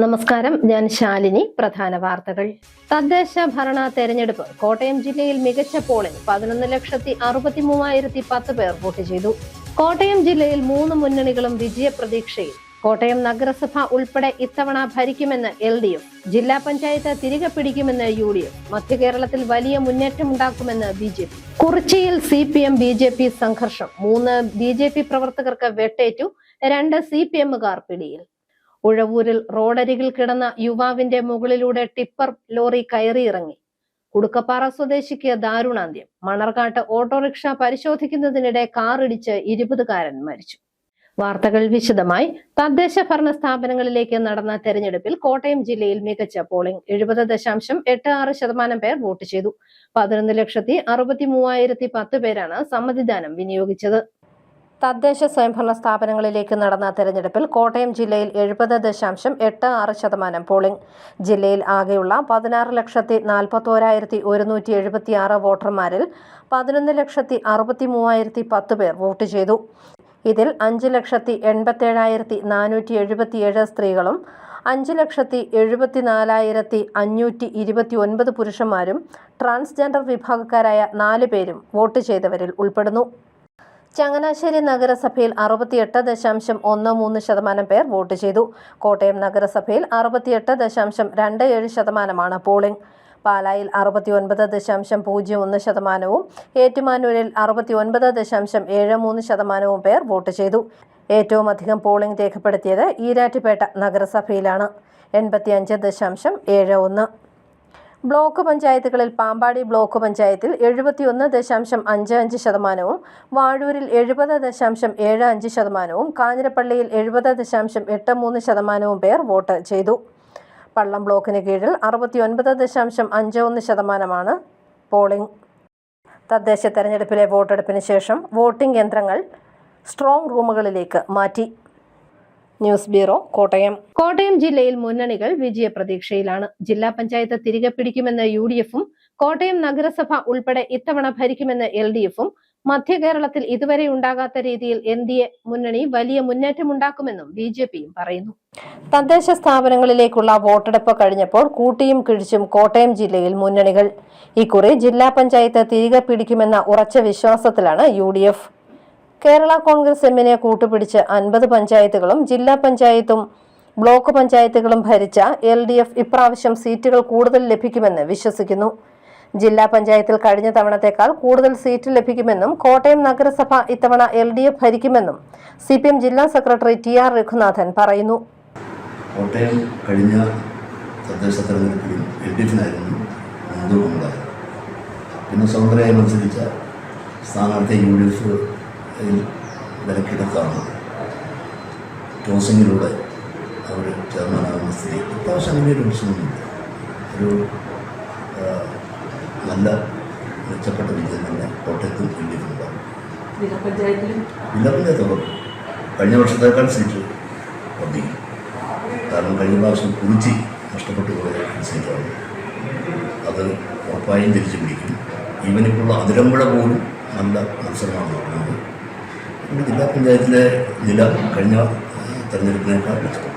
നമസ്കാരം, ഞാൻ ശാലിനി. പ്രധാന വാർത്തകൾ. തദ്ദേശ ഭരണ തെരഞ്ഞെടുപ്പ്. കോട്ടയം ജില്ലയിൽ മികച്ച പോളിംഗ്. 11,63,010 പേർ വോട്ട് ചെയ്തു. കോട്ടയം ജില്ലയിൽ 3 മുന്നണികളും വിജയപ്രതീക്ഷയിൽ. കോട്ടയം നഗരസഭ ഉൾപ്പെടെ ഇത്തവണ ഭരിക്കുമെന്ന് LDF. ജില്ലാ പഞ്ചായത്ത് തിരികെ പിടിക്കുമെന്ന് UDF. മധ്യകേരളത്തിൽ വലിയ മുന്നേറ്റമുണ്ടാക്കുമെന്ന് BJP. കുറിച്ചിയിൽ CPM BJP സംഘർഷം. 3 BJP പ്രവർത്തകർക്ക് വെട്ടേറ്റു. 2 CPM-കാർ പിടിയിൽ. ഉഴവൂരിൽ റോഡരികിൽ കിടന്ന യുവാവിന്റെ മുകളിലൂടെ ടിപ്പർ ലോറി കയറിയിറങ്ങി. കുടുക്കപ്പാറ സ്വദേശിക്ക് ദാരുണാന്ത്യം. മണർകാട്ട് ഓട്ടോറിക്ഷ പരിശോധിക്കുന്നതിനിടെ കാറിടിച്ച് 20കാരൻ മരിച്ചു. വാർത്തകൾ വിശദമായി. തദ്ദേശ ഭരണ സ്ഥാപനങ്ങളിലേക്ക് നടന്ന തെരഞ്ഞെടുപ്പിൽ കോട്ടയം ജില്ലയിൽ മികച്ച പോളിംഗ്. 70.86% പേർ വോട്ട് ചെയ്തു. 11,63,010 പേരാണ് സമ്മതിദാനം വിനിയോഗിച്ചത്. തദ്ദേശ സ്വയംഭരണ സ്ഥാപനങ്ങളിലേക്ക് നടന്ന തെരഞ്ഞെടുപ്പിൽ കോട്ടയം ജില്ലയിൽ 70.86% പോളിംഗ്. ജില്ലയിൽ ആകെയുള്ള 16,41,176 വോട്ടർമാരിൽ 11,63,010 പേർ വോട്ട് ചെയ്തു. ഇതിൽ 5,87,477 സ്ത്രീകളും 5,74,529 പുരുഷന്മാരും ട്രാൻസ്ജെൻഡർ വിഭാഗക്കാരായ 4 പേരും വോട്ട് ചെയ്തവരിൽ ഉൾപ്പെടുന്നു. ചങ്ങനാശ്ശേരി നഗരസഭയിൽ 68.13% പേർ വോട്ട് ചെയ്തു. കോട്ടയം നഗരസഭയിൽ 68.27% പോളിംഗ്. പാലായിൽ 69.01%, ഏറ്റുമാനൂരിൽ 69.73% പേർ വോട്ട് ചെയ്തു. ഏറ്റവും അധികം പോളിംഗ് രേഖപ്പെടുത്തിയത് ഈരാറ്റുപേട്ട നഗരസഭയിലാണ്. 85.71%. ബ്ലോക്ക് പഞ്ചായത്തുകളിൽ പാമ്പാടി ബ്ലോക്ക് പഞ്ചായത്തിൽ 71.55%, വാഴൂരിൽ 70.75%, കാഞ്ഞിരപ്പള്ളിയിൽ 70.83% പേർ വോട്ട് ചെയ്തു. പള്ളം ബ്ലോക്കിന് കീഴിൽ 69.51% പോളിംഗ്. തദ്ദേശ തെരഞ്ഞെടുപ്പിലെ വോട്ടെടുപ്പിന് ശേഷം വോട്ടിംഗ് യന്ത്രങ്ങൾ സ്ട്രോങ് റൂമുകളിലേക്ക് മാറ്റി. News bureau, Kottayam. കോട്ടയം ജില്ലയിൽ മുന്നണികൾ വിജയപ്രതീക്ഷയിലാണ്. ജില്ലാ പഞ്ചായത്ത് തിരികെ പിടിക്കുമെന്ന് UDF-ഉം കോട്ടയം നഗരസഭ ഉൾപ്പെടെ ഇത്തവണ ഭരിക്കുമെന്ന് LDF-ഉം മധ്യകേരളത്തിൽ ഇതുവരെ ഉണ്ടാകാത്ത രീതിയിൽ NDA മുന്നണി വലിയ മുന്നേറ്റമുണ്ടാക്കുമെന്നും BJP-യും പറയുന്നു. തദ്ദേശ സ്ഥാപനങ്ങളിലേക്കുള്ള വോട്ടെടുപ്പ് കഴിഞ്ഞപ്പോൾ കൂട്ടിയും കിഴിച്ചും കോട്ടയം ജില്ലയിൽ മുന്നണികൾ. ഇക്കുറി ജില്ലാ പഞ്ചായത്ത് തിരികെ പിടിക്കുമെന്ന ഉറച്ച വിശ്വാസത്തിലാണ് UDF. കേരള കോൺഗ്രസ് എമ്മിനെ കൂട്ടുപിടിച്ച് 50 പഞ്ചായത്തുകളും ജില്ലാ പഞ്ചായത്തും ബ്ലോക്ക് പഞ്ചായത്തുകളും ഭരിച്ച LDF ഇപ്രാവശ്യം സീറ്റുകൾ കൂടുതൽ ലഭിക്കുമെന്ന് വിശ്വസിക്കുന്നു. ജില്ലാ പഞ്ചായത്തിൽ കഴിഞ്ഞ തവണത്തേക്കാൾ കൂടുതൽ സീറ്റ് ലഭിക്കുമെന്നും കോട്ടയം നഗരസഭ ഇത്തവണ LDF ഭരിക്കുമെന്നും CPM ജില്ലാ സെക്രട്ടറി TR രഘുനാഥൻ പറയുന്നു. കോട്ടയം കഴിഞ്ഞ തദ്ദേശ തെരഞ്ഞെടുപ്പിൽ LDF-നായിരുന്നു മുൻതൂക്കമുണ്ടായത്. പിന്നെ സ്വതന്ത്രമായി മത്സരിച്ച സ്ഥാനാർത്ഥി UDF വിലക്കെടുത്താണ് ടോസിങ്ങിലൂടെ അവർ ചെയർമാനാകുന്ന സ്ഥിതി. ഇപ്രാവശ്യം അങ്ങനെ ഒരു പ്രശ്നമൊന്നുമില്ല. ഒരു നല്ല മെച്ചപ്പെട്ട വിജയം തന്നെ കോട്ടയത്തും LDF-ഉണ്ടാകും. ജില്ലാ പഞ്ചായത്ത് കഴിഞ്ഞ വർഷത്തേക്കാൾ സീറ്റ് വർദ്ധിക്കും. കാരണം കഴിഞ്ഞ പ്രാവശ്യം കുറിച്ചി നഷ്ടപ്പെട്ടു പോയ സീറ്റാണ്. അത് ഉറപ്പായും തിരിച്ചു പിടിക്കും. ഈവനിപ്പോൾ അതിരമ്പുഴ പോലും നല്ല മത്സരമാണ് നടക്കുന്നത്. ജില്ലാ പഞ്ചായത്തിലെ നില കഴിഞ്ഞ തെരഞ്ഞെടുപ്പിനേക്കാൾ മെച്ചപ്പെട്ടു.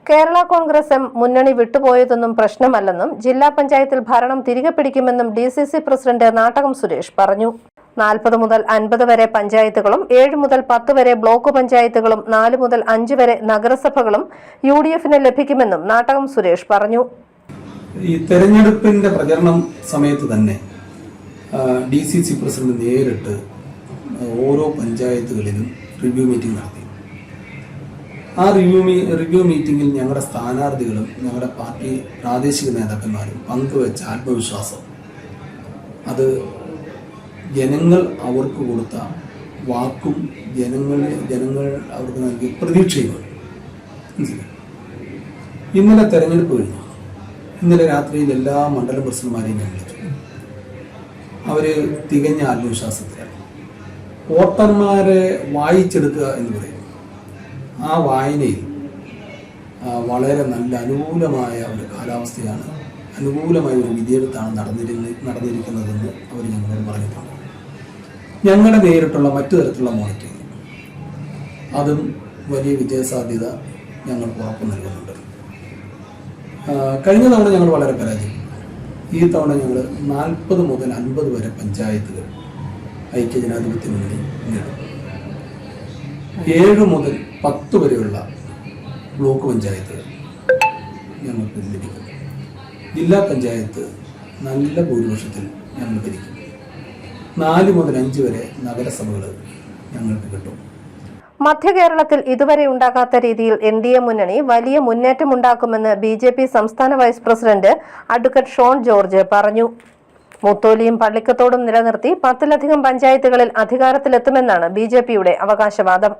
കേരള കോൺഗ്രസ് എം മുന്നണി വിട്ടുപോയതൊന്നും പ്രശ്നമല്ലെന്നും ജില്ലാ പഞ്ചായത്തിൽ ഭരണം തിരികെ പിടിക്കുമെന്നും DCC പ്രസിഡന്റ് നാട്ടകം സുരേഷ് പറഞ്ഞു. 40 മുതൽ 50 വരെ പഞ്ചായത്തുകളും 7 മുതൽ 10 വരെ ബ്ലോക്ക് പഞ്ചായത്തുകളും 4 മുതൽ 5 വരെ നഗരസഭകളും UDF-ന് ലഭിക്കുമെന്നും നാട്ടകം സുരേഷ് പറഞ്ഞു. ഈ തെരഞ്ഞെടുപ്പിന്റെ പ്രചരണം സമയത്ത് തന്നെ DCC പ്രസിഡന്റ് നേരിട്ട് ഓരോ പഞ്ചായത്തുകളിലും റിവ്യൂ മീറ്റിംഗ് നടത്തി. ആ റിവ്യൂ മീറ്റിംഗിൽ ഞങ്ങളുടെ സ്ഥാനാർത്ഥികളും ഞങ്ങളുടെ പാർട്ടി പ്രാദേശിക നേതാക്കന്മാരും പങ്കുവെച്ച ആത്മവിശ്വാസം, അത് ജനങ്ങൾ അവർക്ക് കൊടുത്ത വാക്കും ജനങ്ങൾ അവർക്ക് നൽകിയ പ്രതീക്ഷയുമാണ്. ഇന്നലെ തെരഞ്ഞെടുപ്പ് കഴിഞ്ഞു. ഇന്നലെ രാത്രിയിൽ എല്ലാ മണ്ഡലം പ്രസിഡന്റുമാരെയും ഞാൻ വിളിച്ചു. അവർ തികഞ്ഞ ആത്മവിശ്വാസത്തിലാണ്. വോട്ടർമാരെ വായിച്ചെടുക്കുക എന്ന് പറയും. ആ വായനയിൽ വളരെ നല്ല അനുകൂലമായ ഒരു കാലാവസ്ഥയാണ്, അനുകൂലമായ ഒരു വിധിയെടുത്താണ് നടന്നിരിക്കുന്നതെന്ന് അവർ ഞങ്ങളോട് പറഞ്ഞിട്ടുണ്ട്. ഞങ്ങളുടെ നേരിട്ടുള്ള മറ്റു തരത്തിലുള്ള മോണിറ്ററിംഗ് അതും വലിയ വിജയസാധ്യത ഞങ്ങൾക്ക് ഉറപ്പ് നൽകുന്നുണ്ട്. കഴിഞ്ഞ തവണ ഞങ്ങൾ വളരെ പരാജയം. ഈ തവണ ഞങ്ങൾ 40 മുതൽ 50 വരെ പഞ്ചായത്തുകൾ ഐക്യജനാധിപത്യ മുന്നണി നേടും. 7 മുതൽ 10 വരെയുള്ള ബ്ലോക്ക് പഞ്ചായത്തുകൾ ഞങ്ങൾക്ക് ലഭിക്കും. ജില്ലാ പഞ്ചായത്ത് നല്ല ഭൂരിപക്ഷത്തിൽ ഞങ്ങൾ ഭരിക്കും. 4 മുതൽ 5 വരെ നഗരസഭകൾ ഞങ്ങൾക്ക് കിട്ടും. മധ്യകേരളത്തിൽ ഇതുവരെ ഉണ്ടാകാത്ത രീതിയിൽ NDA മുന്നണി വലിയ മുന്നേറ്റമുണ്ടാക്കുമെന്ന് BJP സംസ്ഥാന vice president advocate Shone George പറഞ്ഞു. മുത്തോലിയും പള്ളിക്കത്തോടും നിലനിർത്തി 10-ലധികം പഞ്ചായത്തുകളിൽ അധികാരത്തിലെത്തുമെന്നാണ് BJPയുടെ അവകാശവാദം.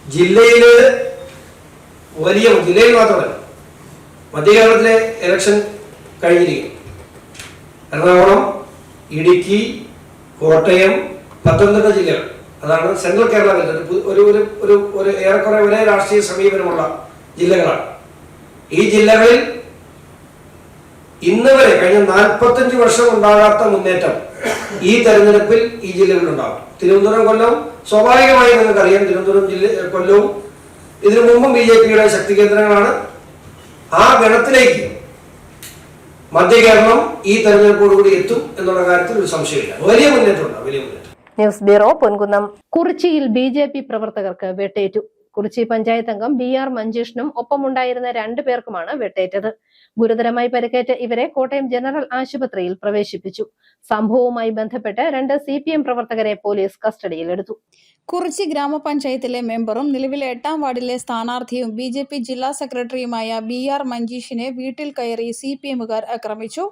ജില്ലയിൽ മാത്രമല്ല മധ്യകേരളത്തിലെ ഇലക്ഷൻ കഴിഞ്ഞിരിക്കും. എറണാകുളം, ഇടുക്കി, കോട്ടയം, പത്തനംതിട്ട ജില്ലകൾ, അതാണ് സെൻട്രൽ കേരള ഒരു ഏറെക്കുറെ ഒരേ രാഷ്ട്രീയ സമീപനമുള്ള ജില്ലകളാണ്. ഈ ജില്ലകളിൽ ഇന്ന് വരെ കഴിഞ്ഞ 45 വർഷം ഉണ്ടാകാത്ത മുന്നേറ്റം ഈ തെരഞ്ഞെടുപ്പിൽ ഈ ജില്ലകളിലുണ്ടാകും. തിരുവനന്തപുരം, കൊല്ലം സ്വാഭാവികമായി നിങ്ങൾക്കറിയാം. തിരുവനന്തപുരം, കൊല്ലവും ഇതിനു മുമ്പും BJPയുടെ ശക്തി കേന്ദ്രങ്ങളാണ്. ആ ഗണത്തിലേക്ക് മധ്യകേരളം ഈ തെരഞ്ഞെടുപ്പോടുകൂടി എത്തും എന്നുള്ള കാര്യത്തിൽ ഒരു സംശയമില്ല. വലിയ മുന്നേറ്റമുണ്ടാകും, വലിയ മുന്നേറ്റം. News bureau, Ponkunnam. കുറിച്ചിയിൽ BJP പ്രവർത്തകർക്ക് വെട്ടേറ്റു. കുറിച്ചി പഞ്ചായത്ത് അംഗം BR മഞ്ജീഷിനും ഒപ്പമുണ്ടായിരുന്ന 2 പേർക്കുമാണ് വെട്ടേറ്റത്. ഗുരുതരമായി പരിക്കേറ്റ ഇവരെ കോട്ടയം ജനറൽ ആശുപത്രിയിൽ പ്രവേശിപ്പിച്ചു. സംഭവവുമായി ബന്ധപ്പെട്ട് 2 CPM പ്രവർത്തകരെ പോലീസ് കസ്റ്റഡിയിലെടുത്തു. കുറിച്ചി ഗ്രാമപഞ്ചായത്തിലെ മെമ്പറും നിലവിലെ 8-ാം വാർഡിലെ സ്ഥാനാർത്ഥിയും BJP ജില്ലാ സെക്രട്ടറിയുമായ BR മഞ്ജീഷിനെ വീട്ടിൽ കയറി CPMകാർ ആക്രമിച്ചു.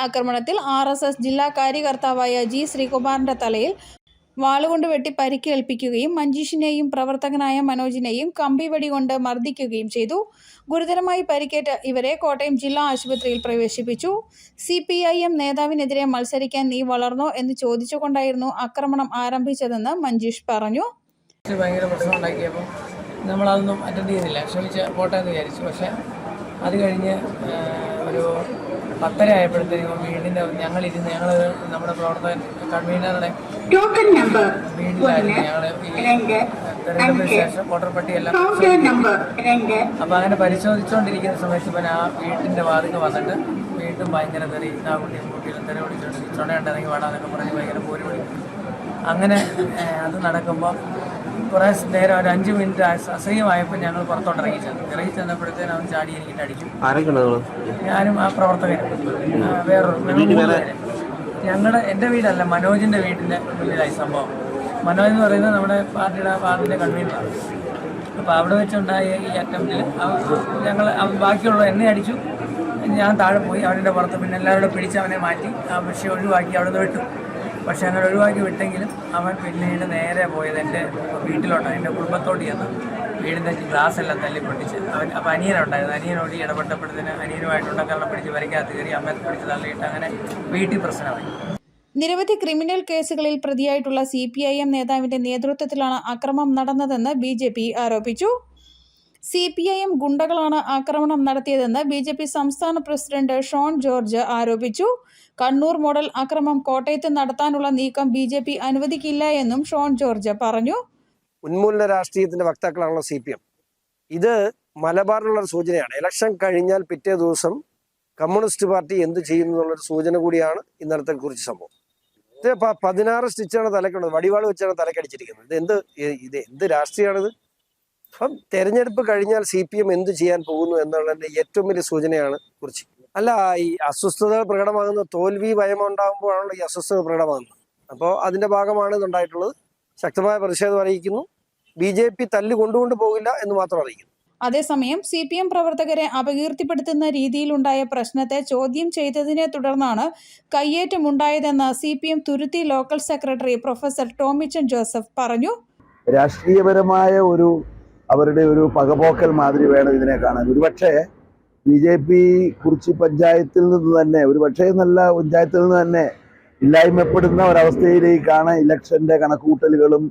ആക്രമണത്തിൽ RSS ജില്ലാ കാര്യകർത്താവായ G ശ്രീകുമാറിന്റെ തലയിൽ വാളുകൊണ്ട് വെട്ടി പരിക്കേൽപ്പിക്കുകയും മഞ്ജീഷിനെയും പ്രവർത്തകനായ മനോജിനെയും കമ്പിവടി കൊണ്ട് മർദ്ദിക്കുകയും ചെയ്തു. ഗുരുതരമായി പരിക്കേറ്റ ഇവരെ കോട്ടയം ജില്ലാ ആശുപത്രിയിൽ പ്രവേശിപ്പിച്ചു. CPIM നേതാവിനെതിരെ മത്സരിക്കാൻ നീ വളർന്നോ എന്ന് ചോദിച്ചുകൊണ്ടായിരുന്നു ആക്രമണം ആരംഭിച്ചതെന്ന് മഞ്ജീഷ് പറഞ്ഞു. ഭയങ്കര പ്രശ്നം ഉണ്ടാക്കിയപ്പോൾ നമ്മളതൊന്നും അറ്റൻഡ് ചെയ്തില്ല, ക്ഷമിച്ച് പോട്ടെ എന്ന് വിചാരിച്ചു. പക്ഷേ അത് കഴിഞ്ഞ് ഒരു 10:30 ആയപ്പോഴത്തേക്കും വീടിൻ്റെ ഞങ്ങളിരുന്ന് നമ്മുടെ പ്രവർത്തകൻ കൺവീനറുടെ വീട്ടിലായിരുന്നു ഞങ്ങൾ ഈ തെരഞ്ഞെടുപ്പിന് ശേഷം വോട്ടർ പട്ടിയെല്ലാം. അപ്പോൾ അങ്ങനെ പരിശോധിച്ചുകൊണ്ടിരിക്കുന്ന സമയത്ത് ഇവൻ ആ വീട്ടിൻ്റെ വാതിൽക്ക് വന്നിട്ട് വീണ്ടും ഭയങ്കര തെറി കുട്ടിയിലും തെറി വിളിച്ചുകൊണ്ട് ചുണയുണ്ടെങ്കിൽ വേണമെന്നൊക്കെ പറഞ്ഞ് ഭയങ്കര പോരി വിളിക്കും. അങ്ങനെ അത് നടക്കുമ്പോൾ കുറേ നേരം ഒരു 5 മിനിറ്റ് അസഹ്യമായപ്പോൾ ഞങ്ങൾ പുറത്തോട്ട് ഇറങ്ങി ചെന്നപ്പോഴത്തേനും അവൻ ചാടി എനിക്കിട്ട് അടിക്കും. ഞാനും ആ പ്രവർത്തകനും എൻ്റെ വീടല്ല, മനോജിൻ്റെ വീടിൻ്റെ മുന്നിലായി സംഭവം. മനോജ് എന്ന് പറയുന്നത് നമ്മുടെ പാർട്ടിയുടെ കൺവീനറാണ്. അപ്പോൾ അവിടെ വെച്ചുണ്ടായ ഈ അറ്റംപ്റ്റിൽ ബാക്കിയുള്ള എന്നെ അടിച്ചു. ഞാൻ താഴെ പോയി അവൻ്റെ പുറത്ത്, പിന്നെ എല്ലാവരോടും പിടിച്ച് അവനെ മാറ്റി ആ വിഷയം ഒഴിവാക്കി അവിടെ നിന്ന് വിട്ടു. പക്ഷെ അങ്ങനെ ഒഴിവാക്കി വിട്ടെങ്കിലും അവൻ പിന്നീട് നേരെ പോയത് എൻ്റെ വീട്ടിലോട്ടാണ്, എൻ്റെ കുടുംബത്തോട് ചെന്ന് വീടിൻ്റെ ഗ്ലാസ് എല്ലാം തല്ലിപ്പൊട്ടിച്ച് അപ്പോൾ അനിയനുണ്ടായിരുന്നു. അനിയനോട് ഇടപെട്ടപ്പോഴത്തേന് അനിയനുമായിട്ടുണ്ടെങ്കിൽ പിടിച്ച് വരയ്ക്കകത്ത് കയറി അമ്മയെ പിടിച്ച് തള്ളിയിട്ട് അങ്ങനെ വീട്ടിൽ പ്രശ്നമായി. നിരവധി ക്രിമിനൽ കേസുകളിൽ പ്രതിയായിട്ടുള്ള CPIM നേതാവിന്റെ നേതൃത്വത്തിലാണ് ആക്രമണം നടന്നതെന്ന് BJP ആരോപിച്ചു. CPIM ഗുണ്ടകളാണ് ആക്രമണം നടത്തിയതെന്ന് BJP സംസ്ഥാന പ്രസിഡന്റ് ഷോൺ ജോർജ് ആരോപിച്ചു. കണ്ണൂർ മോഡൽ ആക്രമണം കോട്ടയത്ത് നടത്താനുള്ള നീക്കം BJP അനുവദിക്കില്ല എന്നും ഷോൺ ജോർജ് പറഞ്ഞു. ഉന്മൂലന രാഷ്ട്രീയത്തിന്റെ വക്താക്കളാണല്ലോ CPM. ഇത് മലബാറിനുള്ളൊരു സൂചനയാണ്. ഇലക്ഷൻ കഴിഞ്ഞാൽ പിറ്റേ ദിവസം കമ്മ്യൂണിസ്റ്റ് പാർട്ടി എന്ത് ചെയ്യും എന്നുള്ളൊരു സൂചന കൂടിയാണ് ഇന്നലത്തെ കുറിച്ച് സംഭവം. ഇത് 16 സ്റ്റിച്ചാണ് തലക്കുള്ളത്, വടിവാൾ വെച്ചാണ് തലക്കടിച്ചിരിക്കുന്നത്. ഇത് എന്ത് രാഷ്ട്രീയമാണിത്? അപ്പം തെരഞ്ഞെടുപ്പ് കഴിഞ്ഞാൽ CPM എന്ത് ചെയ്യാൻ പോകുന്നു എന്നുള്ളതിന്റെ ഏറ്റവും വലിയ സൂചനയാണ് കുറിച്ച്. അല്ല, ഈ അസ്വസ്ഥതകൾ പ്രകടമാകുന്ന തോൽവി ഭയം ഉണ്ടാകുമ്പോഴാണല്ലോ ഈ അസ്വസ്ഥത പ്രകടമാകുന്നത്. അപ്പോൾ അതിന്റെ ഭാഗമാണ് ഇതുണ്ടായിട്ടുള്ളത്. ശക്തമായ പ്രതിഷേധം അറിയിക്കുന്നു. BJP തല്ലു കൊണ്ടുകൊണ്ട് പോകില്ല എന്ന് മാത്രം അറിയിക്കുന്നു. അതേസമയം CPM പ്രവർത്തകരെ അപകീർത്തിപ്പെടുത്തുന്ന രീതിയിലുണ്ടായ പ്രശ്നത്തെ ചോദ്യം ചെയ്തതിനെ തുടർന്നാണ് കയ്യേറ്റമുണ്ടായതെന്ന് CPM Thuruthy local secretary professor Tomichan Joseph പറഞ്ഞു. രാഷ്ട്രീയപരമായ അവരുടെ ഒരു പകപോക്കൽ മാതിരി വേണം ഇതിനെ കാണാൻ. ഒരുപക്ഷെ BJP കുറിച്ചി പഞ്ചായത്തിൽ നിന്ന് തന്നെ, ഒരുപക്ഷെ നല്ല പഞ്ചായത്തിൽ നിന്ന് തന്നെ ഇല്ലായ്മപ്പെടുന്ന ഒരവസ്ഥയിലേക്കാണ് ഇലക്ഷന്റെ കണക്കുകൂട്ടലുകളും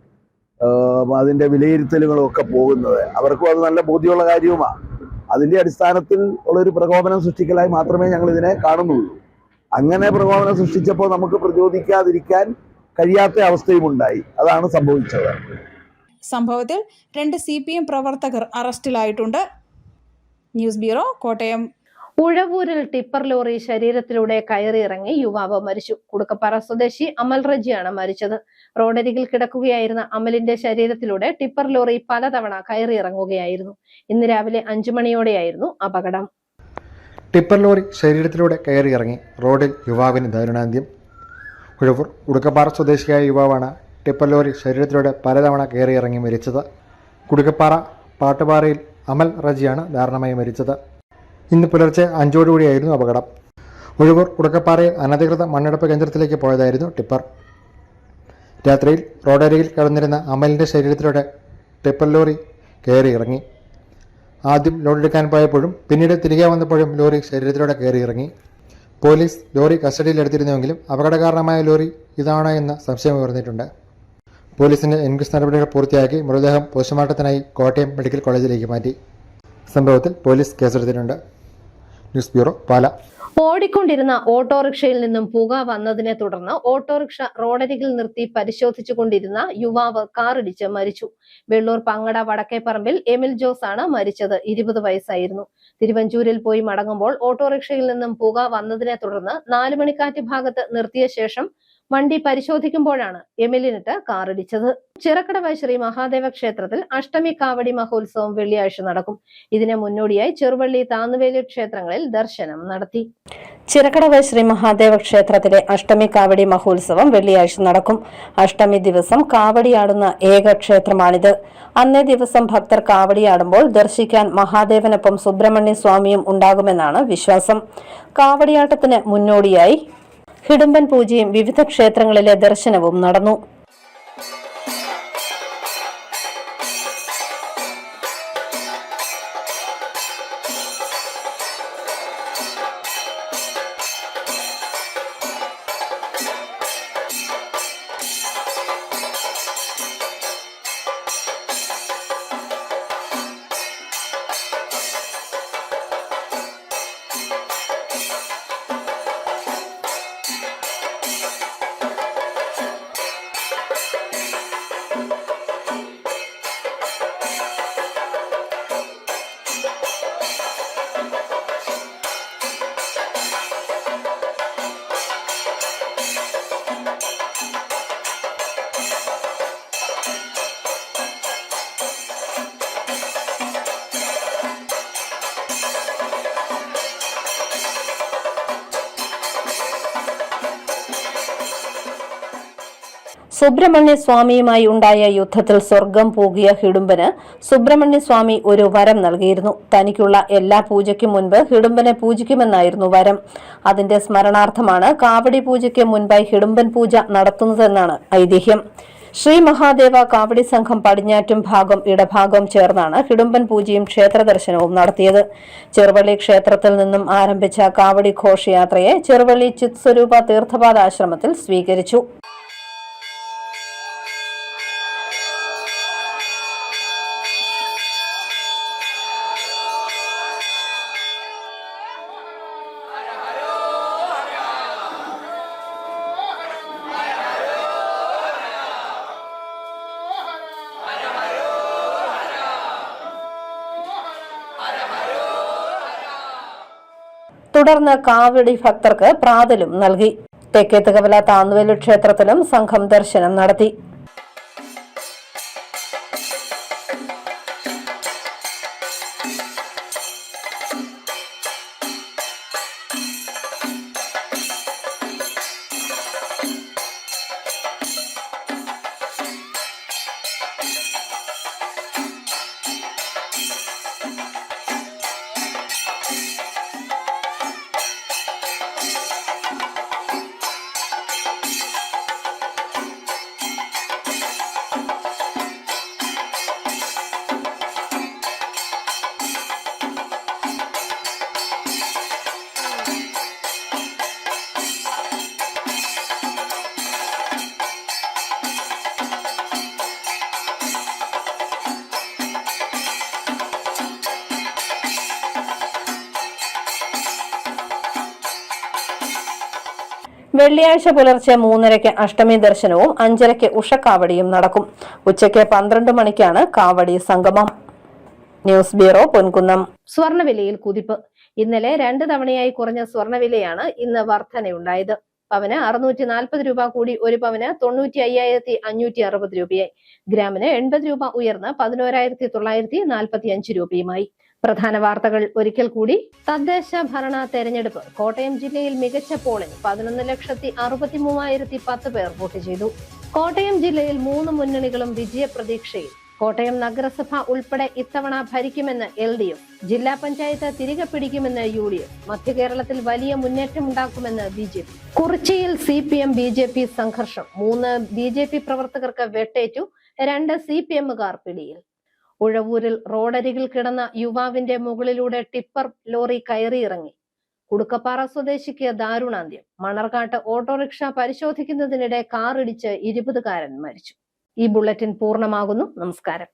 അതിന്റെ വിലയിരുത്തലുകളും ഒക്കെ പോകുന്നത്. അവർക്കും അത് നല്ല ബോധ്യമുള്ള കാര്യവുമാണ്. അതിന്റെ അടിസ്ഥാനത്തിൽ ഉള്ളൊരു പ്രകോപനം സൃഷ്ടിക്കലായി മാത്രമേ ഞങ്ങൾ ഇതിനെ കാണുന്നുള്ളൂ. അങ്ങനെ പ്രകോപനം സൃഷ്ടിച്ചപ്പോൾ നമുക്ക് പ്രതിരോധിക്കാതിരിക്കാൻ കഴിയാത്ത അവസ്ഥയും ഉണ്ടായി. അതാണ് സംഭവിച്ചത്. സംഭവത്തിൽ 2 CPM പ്രവർത്തകർ അറസ്റ്റിലായിട്ടുണ്ട്. News bureau, Kottayam. ഉഴവൂരിൽ ടിപ്പർ ലോറി ശരീരത്തിലൂടെ കയറിയിറങ്ങി യുവാവ് മരിച്ചു. കുടുക്കപ്പാറ സ്വദേശി അമൽ റജിയാണ് മരിച്ചത്. റോഡരികിൽ കിടക്കുകയായിരുന്ന അമലിന്റെ ശരീരത്തിലൂടെ ടിപ്പർ ലോറി പലതവണ കയറിയിറങ്ങുകയായിരുന്നു. ഇന്ന് രാവിലെ 5 മണിയോടെയായിരുന്നു അപകടം. ടിപ്പർ ലോറി ശരീരത്തിലൂടെ കയറിയിറങ്ങി റോഡിൽ യുവാവിന് ദാരുണാന്ത്യം. ഉഴവൂർ കുടുക്കപ്പാറ സ്വദേശിയായ യുവാവാണ് ടിപ്പർ ലോറി ശരീരത്തിലൂടെ പലതവണ കയറിയിറങ്ങി മരിച്ചത്. കുടുക്കപ്പാറ പാട്ടുപാറയിൽ അമൽ റജിയാണ് ദാരുണമായി മരിച്ചത്. ഇന്ന് പുലർച്ചെ 5 അപകടം. ഉഴവൂർ കുടുക്കപ്പാറയിൽ അനധികൃത മണ്ണെടുപ്പ് കേന്ദ്രത്തിലേക്ക് പോയതായിരുന്നു ടിപ്പർ. രാത്രിയിൽ റോഡരികിൽ കിടന്നിരുന്ന അമലിന്റെ ശരീരത്തിലൂടെ ടിപ്പർ ലോറി കയറിയിറങ്ങി. ആദ്യം ലോഡെടുക്കാൻ പോയപ്പോഴും പിന്നീട് തിരികെ വന്നപ്പോഴും ലോറി ശരീരത്തിലൂടെ കയറിയിറങ്ങി. പോലീസ് ലോറി കസ്റ്റഡിയിലെടുത്തിരുന്നുവെങ്കിലും അപകടകാരണമായ ലോറി ഇതാണോ എന്ന സംശയം ഉയർന്നിട്ടുണ്ട്. പോലീസിന്റെ എൻക്വസ്റ്റ് നടപടികൾ പൂർത്തിയാക്കി മൃതദേഹം പോസ്റ്റ്മോർട്ടത്തിനായി കോട്ടയം മെഡിക്കൽ കോളേജിലേക്ക് മാറ്റി. സംഭവത്തിൽ പോലീസ് കേസെടുത്തിട്ടുണ്ട്. ന്യൂസ് ബ്യൂറോ, പാല. ഓടിക്കൊണ്ടിരുന്ന ഓട്ടോറിക്ഷയിൽ നിന്നും പുക വന്നതിനെ തുടർന്ന് ഓട്ടോറിക്ഷ റോഡരികിൽ നിർത്തി പരിശോധിച്ചുകൊണ്ടിരുന്ന യുവാവ് കാറിടിച്ച് മരിച്ചു. വെള്ളൂർ പങ്ങട വടക്കേപ്പറമ്പിൽ എമിൽ ജോസ് ആണ് മരിച്ചത്. 20 വയസ്സായിരുന്നു. തിരുവഞ്ചൂരിൽ പോയി മടങ്ങുമ്പോൾ ഓട്ടോറിക്ഷയിൽ നിന്നും പുക വന്നതിനെ തുടർന്ന് 4 മണിക്കാറ്റ് ഭാഗത്ത് നിർത്തിയ ശേഷം വണ്ടി പരിശോധിക്കുമ്പോഴാണ് എമിലിനിട്ട് കാറിടിച്ചത്. ചിറക്കടവ് ശ്രീ മഹാദേവ ക്ഷേത്രത്തിൽ അഷ്ടമി കാവടി മഹോത്സവം വെള്ളിയാഴ്ച നടക്കും. ഇതിന് മുന്നോടിയായി ചെറുവള്ളി, താന്നുവേലി ക്ഷേത്രങ്ങളിൽ ദർശനം നടത്തി. ചിറക്കടവ് ശ്രീ മഹാദേവ ക്ഷേത്രത്തിലെ അഷ്ടമി കാവടി മഹോത്സവം വെള്ളിയാഴ്ച നടക്കും. അഷ്ടമി ദിവസം കാവടിയാടുന്ന ഏക ക്ഷേത്രമാണിത്. അന്നേ ദിവസം ഭക്തർ കാവടിയാടുമ്പോൾ ദർശിക്കാൻ മഹാദേവനൊപ്പം സുബ്രഹ്മണ്യ സ്വാമിയും ഉണ്ടാകുമെന്നാണ് വിശ്വാസം. കാവടിയാട്ടത്തിന് മുന്നോടിയായി ഹിഡുമ്പൻ പൂജയും വിവിധ ക്ഷേത്രങ്ങളിലെ ദർശനവും നടന്നു. സുബ്രഹ്മണ്യ സ്വാമിയുമായി ഉണ്ടായ യുദ്ധത്തിൽ സ്വർഗം പൂകിയ ഹിഡുമ്പന് സുബ്രഹ്മണ്യ സ്വാമി ഒരു വരം നൽകിയിരുന്നു. തനിക്കുള്ള എല്ലാ പൂജയ്ക്കും മുൻപ് ഹിഡുമ്പനെ പൂജിക്കുമെന്നായിരുന്നു വരം. അതിന്റെ സ്മരണാർത്ഥമാണ് കാവടി പൂജയ്ക്ക് മുൻപായി ഹിഡുമ്പൻ പൂജ നടത്തുന്നതെന്നാണ് ഐതിഹ്യം. ശ്രീ മഹാദേവ കാവടി സംഘം പടിഞ്ഞാറ്റും ഭാഗം ഇടഭാഗം ചേർന്നാണ് ഹിഡുമ്പൻ പൂജയും ക്ഷേത്ര ദർശനവും നടത്തിയത്. ചെറുവള്ളി ക്ഷേത്രത്തിൽ നിന്നും ആരംഭിച്ച കാവടി ഘോഷയാത്രയെ ചെറുവള്ളി ചിത്സ്വരൂപ തീർത്ഥപാദ ആശ്രമത്തിൽ സ്വീകരിച്ചു. തുടർന്ന് കാവടി ഭക്തർക്ക് പ്രാതലും നൽകി. തെക്കേത്തുകവല താന്നുവേലി ക്ഷേത്രത്തിലും സംഘം ദർശനം നടത്തി. വെള്ളിയാഴ്ച പുലർച്ചെ 3:30 അഷ്ടമി ദർശനവും 5:30 ഉഷക്കാവടിയും നടക്കും. ഉച്ചയ്ക്ക് 12 മണിക്കാണ് കാവടി സംഗമം. News bureau, Ponkunnam. സ്വർണ്ണവിലയിൽ കുതിപ്പ്. ഇന്നലെ 2 തവണയായി കുറഞ്ഞ സ്വർണ്ണവിലയാണ് ഇന്ന് വർധനയുണ്ടായത്. പവന് 640 രൂപ കൂടി 1 പവന് 95,560 രൂപയായി. ഗ്രാമിന് 80 രൂപ ഉയർന്ന് 11,945 രൂപയുമായി. പ്രധാന വാർത്തകൾ ഒരിക്കൽ കൂടി. തദ്ദേശ ഭരണ തെരഞ്ഞെടുപ്പ്. കോട്ടയം ജില്ലയിൽ മികച്ച പോളിംഗ്. 11,63,010 പേർ വോട്ട് ചെയ്തു. കോട്ടയം ജില്ലയിൽ 3 മുന്നണികളും വിജയപ്രതീക്ഷയിൽ. കോട്ടയം നഗരസഭ ഉൾപ്പെടെ ഇത്തവണ ഭരിക്കുമെന്ന് LDF. ജില്ലാ പഞ്ചായത്ത് തിരികെ പിടിക്കുമെന്ന് UDF. മധ്യകേരളത്തിൽ വലിയ മുന്നേറ്റമുണ്ടാക്കുമെന്ന് BJP. കുറിച്ചിയിൽ CPM BJP സംഘർഷം. 3 BJP പ്രവർത്തകർക്ക് വെട്ടേറ്റു. 2 CPM-കാർ പിടിയിൽ. ഉഴവൂരിൽ റോഡരികിൽ കിടന്ന യുവാവിന്റെ മുകളിലൂടെ ടിപ്പർ ലോറി കയറിയിറങ്ങി. കുടുക്കപ്പാറ സ്വദേശിക്ക് ദാരുണാന്ത്യം. മണർകാട്ട് ഓട്ടോറിക്ഷ പരിശോധിക്കുന്നതിനിടെ കാറിടിച്ച് 20കാരൻ മരിച്ചു. ഈ ബുള്ളറ്റിൻ പൂർണ്ണമാകുന്നു. നമസ്കാരം.